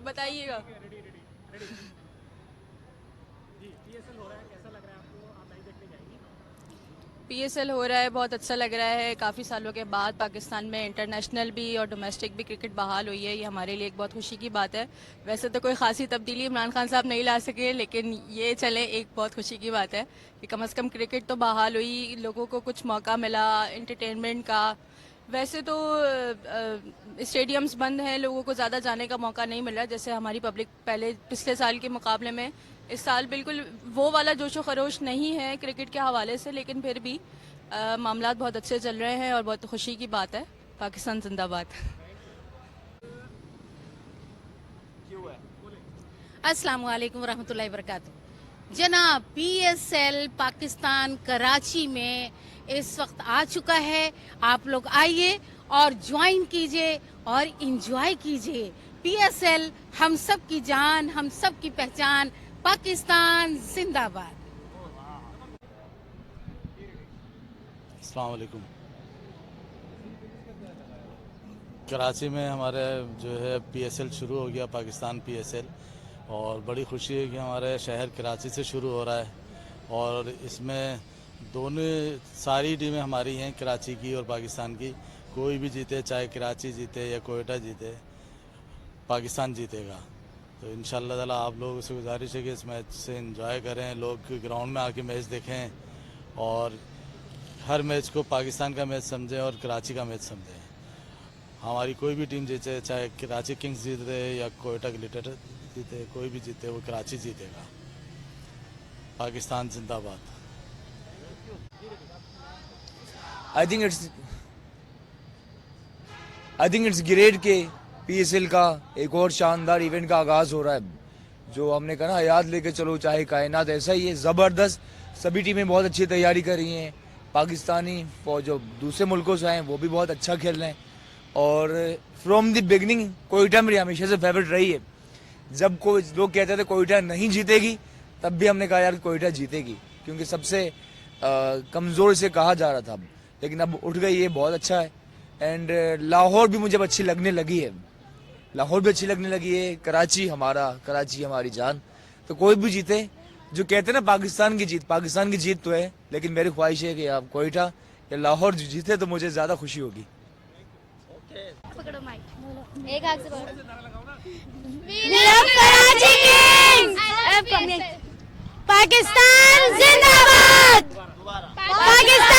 बताइएगा। पीएसएल हो रहा है, बहुत अच्छा लग रहा है। काफ़ी सालों के बाद पाकिस्तान में इंटरनेशनल भी और डोमेस्टिक भी क्रिकेट बहाल हुई है, ये हमारे लिए एक बहुत खुशी की बात है। वैसे तो कोई खासी तब्दीली इमरान खान साहब नहीं ला सके, लेकिन ये चले एक बहुत खुशी की बात है कि कम से कम क्रिकेट तो बहाल हुई, लोगों को कुछ मौका मिला एंटरटेनमेंट का। वैसे तो स्टेडियम्स बंद हैं, लोगों को ज़्यादा जाने का मौका नहीं मिल रहा, जैसे हमारी पब्लिक पहले पिछले साल के मुकाबले में इस साल बिल्कुल वो वाला जोशो खरोश नहीं है क्रिकेट के हवाले से, लेकिन फिर भी मामलात बहुत अच्छे चल रहे हैं और बहुत खुशी की बात है। पाकिस्तान जिंदाबाद। अस्सलाम वालेकुम रहमतुल्लाहि वबरकातुहू। जनाब, पीएसएल पाकिस्तान कराची में इस वक्त आ चुका है। आप लोग आइए और ज्वाइन कीजिए और इंजॉय कीजिए। पीएसएल हम सब की जान, हम सब की पहचान। पाकिस्तान जिंदाबाद। अस्सलाम वालेकुम। कराची में हमारे जो है पीएसएल शुरू हो गया, पाकिस्तान पीएसएल, और बड़ी खुशी है कि हमारे शहर कराची से शुरू हो रहा है। और इसमें दोनों सारी टीमें हमारी हैं, कराची की और पाकिस्तान की। कोई भी जीते, चाहे कराची जीते या कोयटा जीते, पाकिस्तान जीतेगा। तो इंशाल्लाह ताला आप लोगों से गुजारिश है कि इस मैच से एंजॉय करें, लोग ग्राउंड में आके मैच देखें और हर मैच को पाकिस्तान का मैच समझें और कराची का मैच समझें। हमारी कोई भी टीम जीते, चाहे कराची किंग्स जीते या कोयटा ग्लिटर जीते, कोई भी जीते, वो कराची जीतेगा। पाकिस्तान जिंदाबाद। आई थिंक इट्स ग्रेट के पीएसएल का एक और शानदार इवेंट का आगाज हो रहा है। जो हमने कहा ना, याद लेके चलो चाहे कायनात, ऐसा ही है। ज़बरदस्त, सभी टीमें बहुत अच्छी तैयारी कर रही हैं। पाकिस्तानी जो दूसरे मुल्कों से आए हैं वो भी बहुत अच्छा खेल रहे हैं। और फ्रॉम द बिगनिंग कोयटा मेरी हमेशा से फेवरेट रही है। जब कोई लोग कहते थे कोयटा नहीं जीतेगी, तब भी हमने कहा यार कोयटा जीतेगी, क्योंकि सबसे कमज़ोर से कहा जा रहा था। लेकिन अब उठ गई, ये बहुत अच्छा है। एंड लाहौर भी मुझे अच्छी लगने लगी है, लाहौर भी अच्छी लगने लगी है। कराची हमारी जान। तो कोई भी जीते, जो कहते हैं ना पाकिस्तान की जीत तो है, लेकिन मेरी ख्वाहिश है कि आप कोयटा या लाहौर जीते तो मुझे ज़्यादा खुशी होगी। पकड़ो माइक, एक हाथ से पकड़ो। पाकिस्तान जिंदाबाद। पाकिस्तान